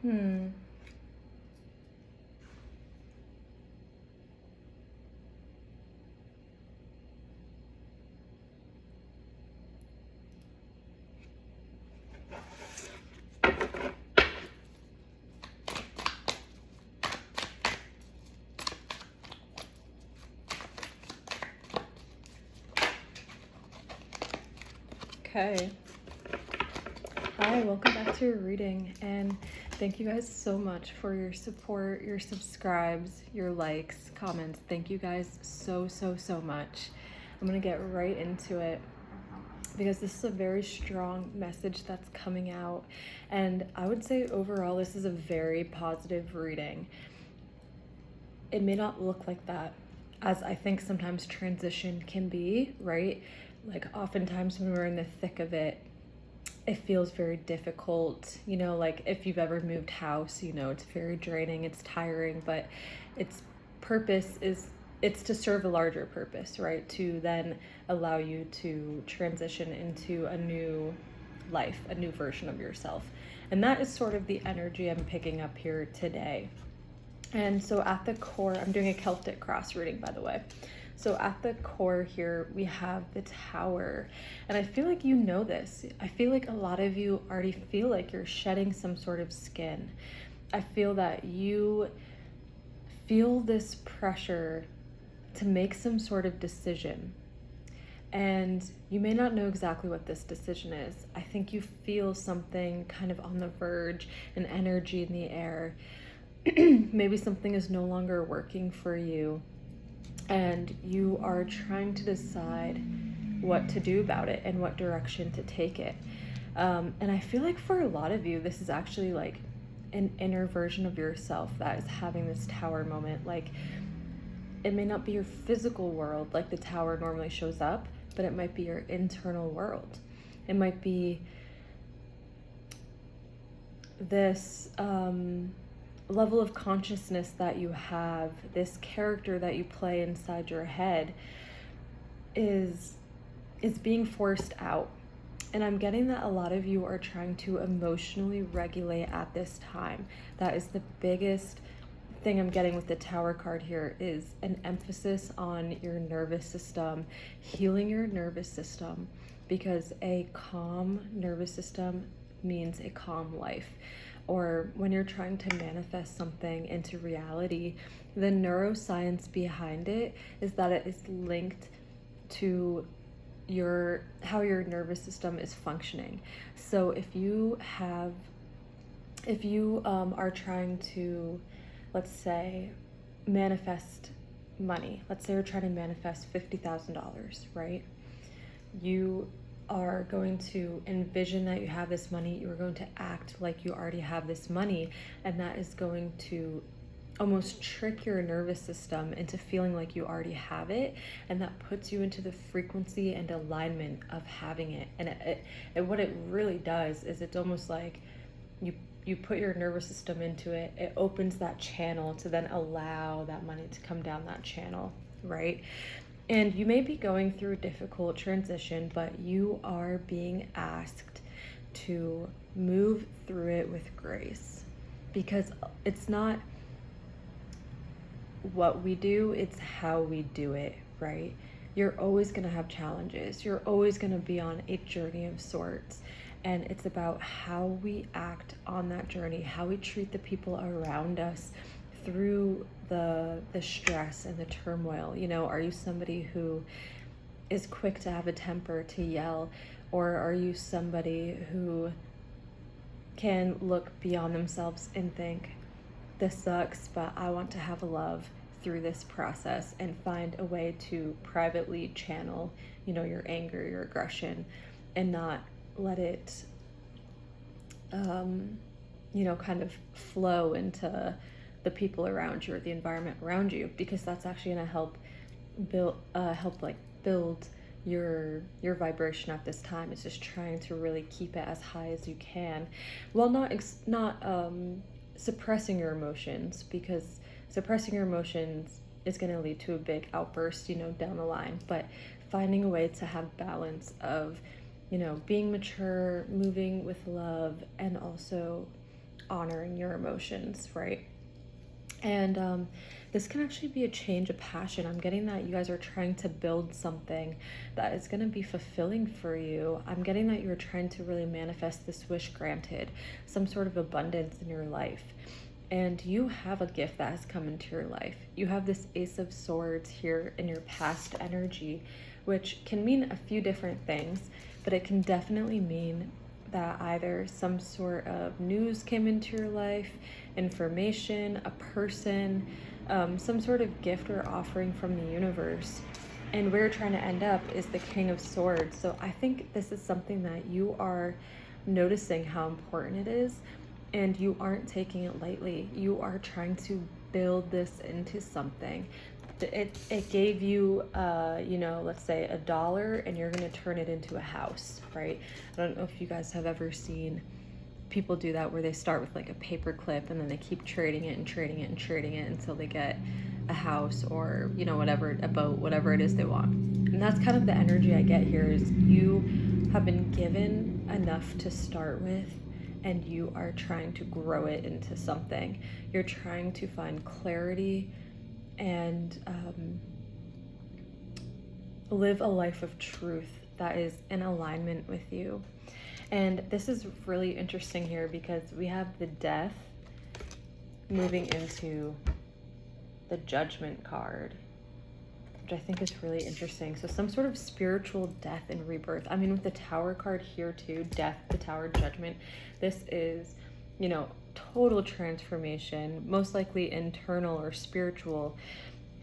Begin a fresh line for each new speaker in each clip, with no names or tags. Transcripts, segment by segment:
Hmm. Okay. Hi, welcome back to your reading, and thank you guys so much for your support, your subscribes, your likes, comments. Thank you guys so much. I'm gonna get right into it because this is a very strong message that's coming out, and I would say overall this is a very positive reading. It may not look like that, as I think sometimes transition can be, right? Like oftentimes when we're in the thick of it, it feels very difficult. You know, like if you've ever moved house, you know, it's very draining, it's tiring, but its purpose is it's to serve a larger purpose, right? To then allow you to transition into a new life, a new version of yourself. And that is sort of the energy I'm picking up here today. And so at the core, I'm doing a Celtic cross reading, by the way. So at the core here, we have the Tower. And I feel like you know this. I feel like a lot of you already feel like you're shedding some sort of skin. I feel that you feel this pressure to make some sort of decision. And you may not know exactly what this decision is. I think you feel something kind of on the verge, an energy in the air. Maybe something is no longer working for you and you are trying to decide what to do about it and what direction to take it. And I feel like for a lot of you, this is actually like an inner version of yourself that is having this tower moment. Like it may not be your physical world like the tower normally shows up, but it might be your internal world. It might be this level of consciousness that you have, this character that you play inside your head is being forced out. And I'm getting that a lot of you are trying to emotionally regulate at this time. That is the biggest thing I'm getting with the Tower card here, is an emphasis on your nervous system, healing your nervous system, because a calm nervous system means a calm life. Or when you're trying to manifest something into reality, the neuroscience behind it is that it is linked to how your nervous system is functioning. So if you are trying to, let's say, manifest money, let's say you're trying to manifest $50,000, right? You are going to envision that you have this money, you're going to act like you already have this money, and that is going to almost trick your nervous system into feeling like you already have it, and that puts you into the frequency and alignment of having it. And what it really does is it's almost like you put your nervous system into it, it opens that channel to then allow that money to come down that channel, right? And you may be going through a difficult transition, but you are being asked to move through it with grace, because it's not what we do, it's how we do it, right? You're always going to have challenges. You're always going to be on a journey of sorts. And it's about how we act on that journey, how we treat the people around us through the stress and the turmoil. You know, are you somebody who is quick to have a temper, to yell, or are you somebody who can look beyond themselves and think, this sucks, but I want to have a love through this process and find a way to privately channel, you know, your anger, your aggression, and not let it, you know, kind of flow into the people around you or the environment around you, because that's actually going to help build your vibration at this time. It's just trying to really keep it as high as you can, while not suppressing your emotions, because suppressing your emotions is going to lead to a big outburst, you know, down the line. But finding a way to have balance of, you know, being mature, moving with love, and also honoring your emotions, right? And this can actually be a change of passion. I'm getting that you guys are trying to build something that is going to be fulfilling for you. I'm getting that you're trying to really manifest this wish granted, some sort of abundance in your life. And you have a gift that has come into your life. You have this Ace of Swords here in your past energy, which can mean a few different things, but it can definitely mean that either some sort of news came into your life, information, a person, some sort of gift or offering from the universe. And where you're trying to end up is the King of Swords. So I think this is something that you are noticing how important it is, and you aren't taking it lightly. You are trying to build this into something. It gave you, let's say $1, and you're going to turn it into a house, right? I don't know if you guys have ever seen people do that, where they start with like a paper clip and then they keep trading it and trading it and trading it until they get a house or, whatever, a boat, whatever it is they want. And that's kind of the energy I get here, is you have been given enough to start with, and you are trying to grow it into something. You're trying to find clarity and live a life of truth that is in alignment with you. And this is really interesting here because we have the Death moving into the Judgment card, which I think is really interesting. So some sort of spiritual death and rebirth. I mean, with the Tower card here too, Death, the Tower, Judgment, this is, total transformation, most likely internal or spiritual.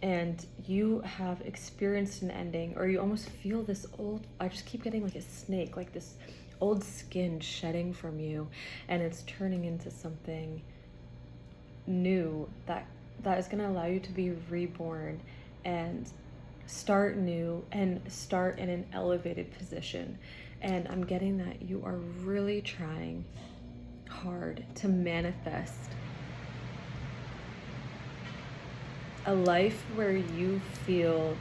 And you have experienced an ending, or you almost feel this old, I just keep getting like a snake, like this old skin shedding from you, and it's turning into something new that is going to allow you to be reborn and start new and start in an elevated position. And I'm getting that you are really trying hard to manifest a life where you feel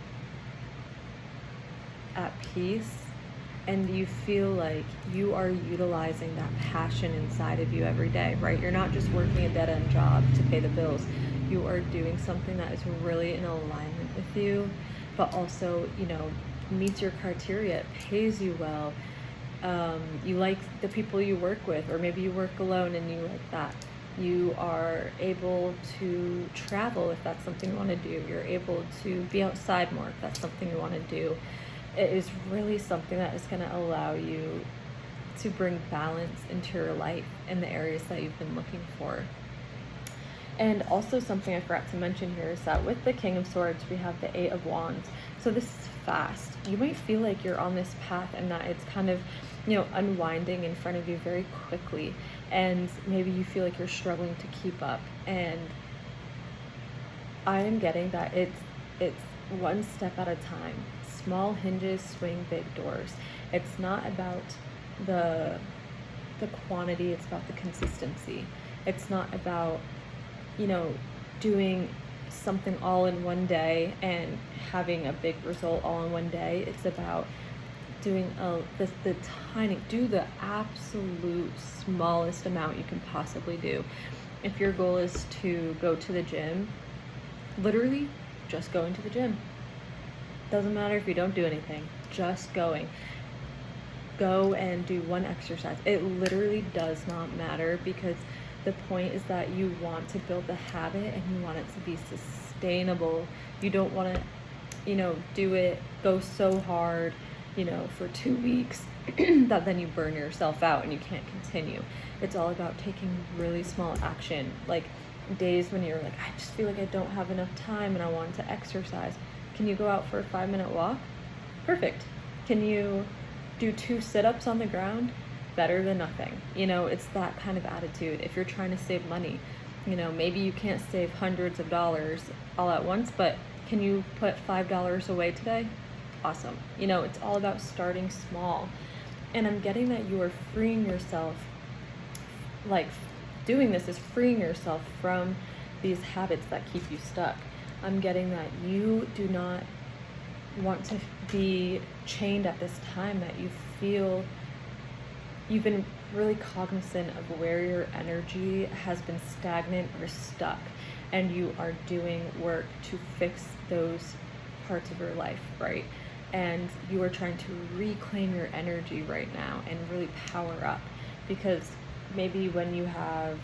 at peace and you feel like you are utilizing that passion inside of you every day, right? You're not just working a dead-end job to pay the bills. You are doing something that is really in alignment with you, but also, meets your criteria, it pays you well. You like the people you work with, or maybe you work alone and you like that. You are able to travel if that's something you want to do. You're able to be outside more if that's something you want to do. It is really something that is going to allow you to bring balance into your life in the areas that you've been looking for. And also something I forgot to mention here is that with the King of Swords, we have the Eight of Wands. So this is fast. You might feel like you're on this path and that it's kind of, unwinding in front of you very quickly. And maybe you feel like you're struggling to keep up. And I am getting that it's one step at a time. Small hinges swing big doors. It's not about the quantity, it's about the consistency. It's not about, doing something all in one day and having a big result all in one day. It's about doing the absolute smallest amount you can possibly do. If your goal is to go to the gym, literally just going to the gym. Doesn't matter if you don't do anything, just going. Go and do one exercise. It literally does not matter, because the point is that you want to build the habit and you want it to be sustainable. You don't want to, do it, go so hard, for 2 weeks that then you burn yourself out and you can't continue. It's all about taking really small action, like days when you're like, I just feel like I don't have enough time and I want to exercise. Can you go out for a 5-minute walk? Perfect. Can you do 2 sit-ups on the ground? Better than nothing. It's that kind of attitude. If you're trying to save money, maybe you can't save hundreds of dollars all at once, but can you put $5 away today? Awesome. It's all about starting small. And I'm getting that you are freeing yourself, like doing this is freeing yourself from these habits that keep you stuck. I'm getting that you do not want to be chained at this time, that you feel you've been really cognizant of where your energy has been stagnant or stuck, and you are doing work to fix those parts of your life, right? And you are trying to reclaim your energy right now and really power up, because maybe when you have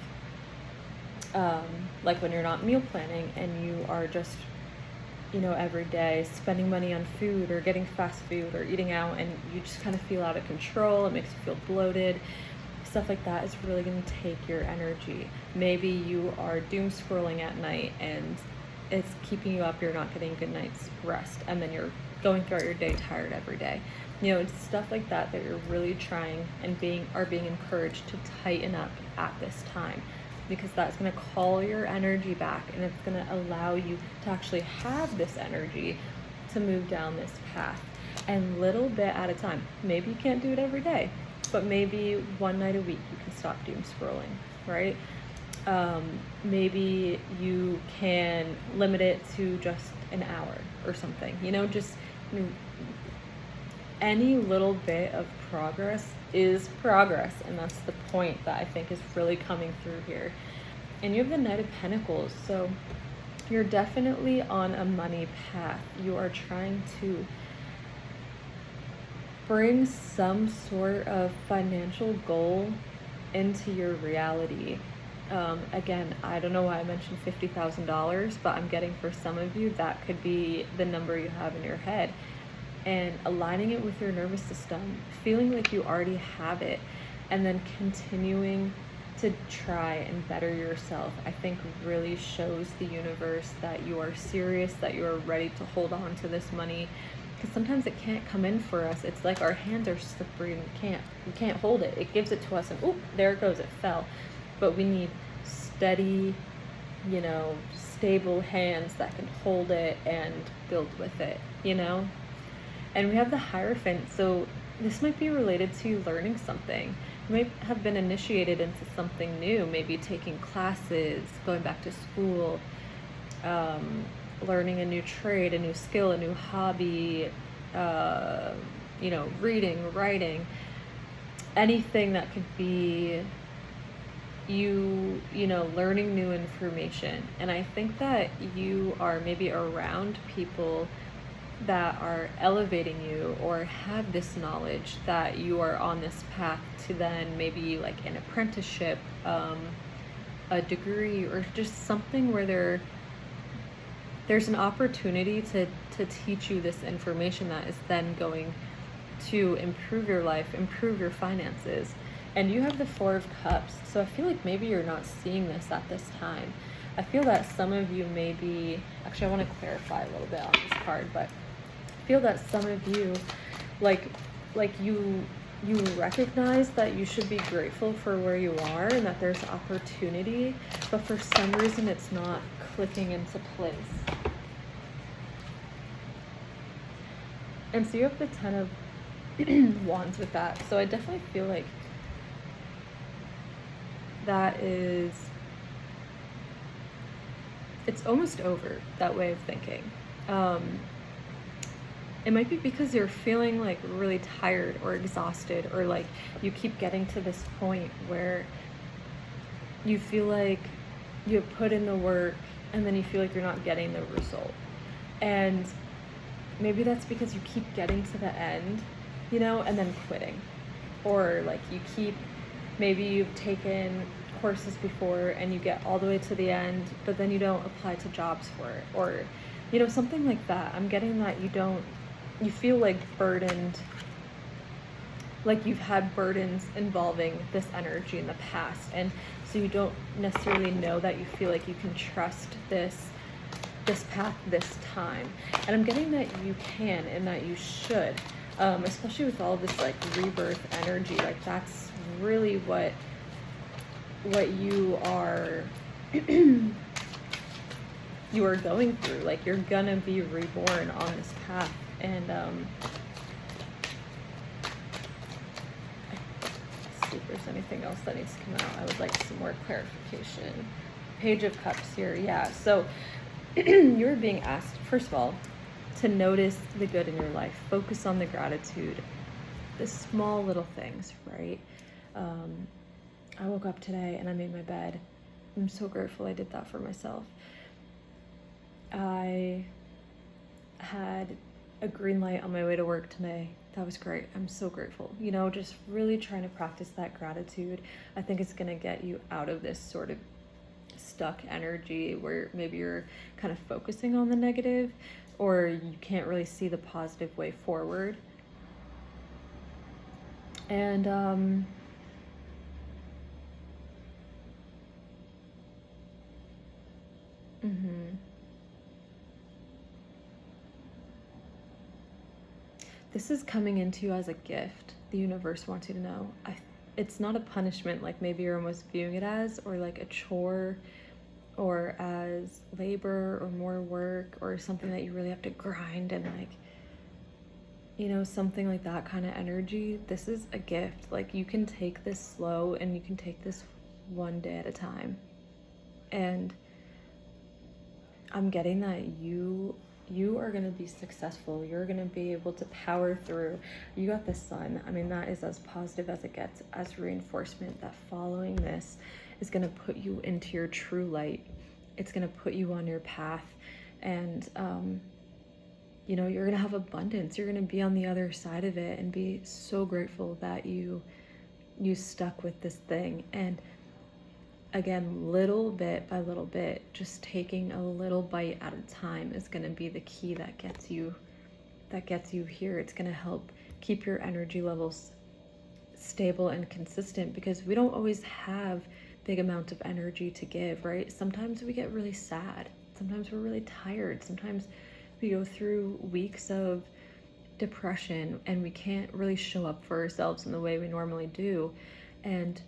like when you're not meal planning and you are just, you know, every day spending money on food or getting fast food or eating out, and you just kind of feel out of control, it makes you feel bloated, stuff like that is really going to take your energy. Maybe you are doom scrolling at night and it's keeping you up, you're not getting a good night's rest, and then you're going throughout your day tired every day. You know, it's stuff like that that you're really trying and being encouraged to tighten up at this time, because that's going to call your energy back, and it's going to allow you to actually have this energy to move down this path, and little bit at a time. Maybe you can't do it every day, but maybe one night a week you can stop doom scrolling, right? Maybe you can limit it to just an hour or something, you know, just any little bit of progress is progress, and that's the point that I think is really coming through here. And you have the Knight of Pentacles, so you're definitely on a money path. You are trying to bring some sort of financial goal into your reality. Again, I don't know why I mentioned $50,000, but I'm getting for some of you that could be the number you have in your head. And aligning it with your nervous system, feeling like you already have it, and then continuing to try and better yourself, I think really shows the universe that you are serious, that you are ready to hold on to this money. Because sometimes it can't come in for us. It's like our hands are slippery and we can't hold it. It gives it to us and oop, there it goes, it fell. But we need steady, you know, stable hands that can hold it and build with it, you know? And we have the Hierophant, so this might be related to learning something. You might have been initiated into something new, maybe taking classes, going back to school, learning a new trade, a new skill, a new hobby, you know, reading, writing, anything that could be you know, learning new information. And I think that you are maybe around people that are elevating you or have this knowledge that you are on this path to then maybe like an apprenticeship, a degree, or just something where there's an opportunity to teach you this information that is then going to improve your life, improve your finances. And you have the Four of Cups, so I feel like maybe you're not seeing this at this time. I feel that some of you may be, actually I want to clarify a little bit on this card, but I feel that some of you, like you recognize that you should be grateful for where you are and that there's opportunity, but for some reason it's not clicking into place. And so you have the Ten of Wands with that. So I definitely feel like that is, it's almost over, that way of thinking. It might be because you're feeling like really tired or exhausted, or like you keep getting to this point where you feel like you have put in the work and then you feel like you're not getting the result. And maybe that's because you keep getting to the end, you know, and then quitting. Or like you keep, maybe you've taken courses before and you get all the way to the end, but then you don't apply to jobs for it, or, you know, something like that. I'm getting that you feel like burdened, like you've had burdens involving this energy in the past, and so you don't necessarily know that you feel like you can trust this path this time. And I'm getting that you can and that you should, especially with all this like rebirth energy. Like that's really what you are you are going through. Like you're gonna be reborn on this path. And let's see if there's anything else that needs to come out. I would like some more clarification. Page of Cups here. Yeah, so you're being asked, first of all, to notice the good in your life. Focus on the gratitude, the small little things, right? I woke up today and I made my bed. I'm so grateful I did that for myself. I had a green light on my way to work today. That was great. I'm so grateful. You know, just really trying to practice that gratitude. I think it's going to get you out of this sort of stuck energy where maybe you're kind of focusing on the negative, or you can't really see the positive way forward. And this is coming into you as a gift. The universe wants you to know. It's not a punishment like maybe you're almost viewing it as, or like a chore, or as labor or more work, or something that you really have to grind and like, you know, something like that kind of energy. This is a gift. Like, you can take this slow and you can take this one day at a time. And I'm getting that you are going to be successful. You're going to be able to power through. You got the sun. I mean, that is as positive as it gets, as reinforcement that following this is going to put you into your true light. It's going to put you on your path. And, you know, you're going to have abundance. You're going to be on the other side of it and be so grateful that you stuck with this thing. And again, little bit by little bit, just taking a little bite at a time is going to be the key that gets you here. It's going to help keep your energy levels stable and consistent, because we don't always have big amounts of energy to give, right? Sometimes we get really sad. Sometimes we're really tired. Sometimes we go through weeks of depression and we can't really show up for ourselves in the way we normally do. And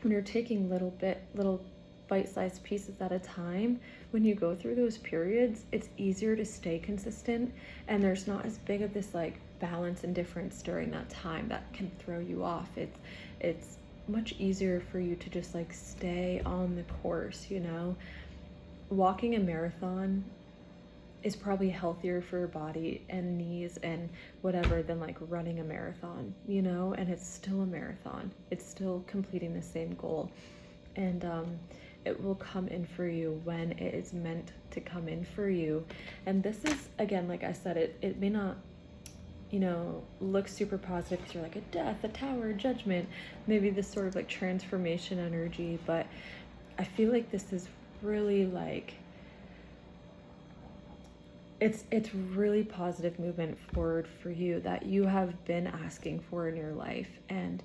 when you're taking little bite-sized pieces at a time, when you go through those periods, it's easier to stay consistent, and there's not as big of this like balance and difference during that time that can throw you off. It's much easier for you to just like stay on the course, you know. Walking a marathon is probably healthier for your body and knees and whatever than like running a marathon, you know. And it's still a marathon. It's still completing the same goal. And it will come in for you when it is meant to come in for you. And this is, again, like I said, it may not, you know, look super positive because you're like a death, a tower, judgment, maybe this sort of like transformation energy. But I feel like this is really like, it's really positive movement forward for you that you have been asking for in your life. And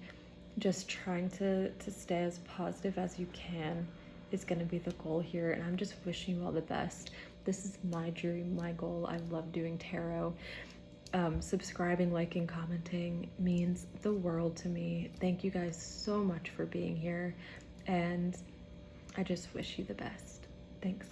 just trying to stay as positive as you can is going to be the goal here. And I'm just wishing you all the best. This is my dream, my goal. I love doing tarot. Subscribing, liking, commenting means the world to me. Thank you guys so much for being here, and I just wish you the best. Thanks.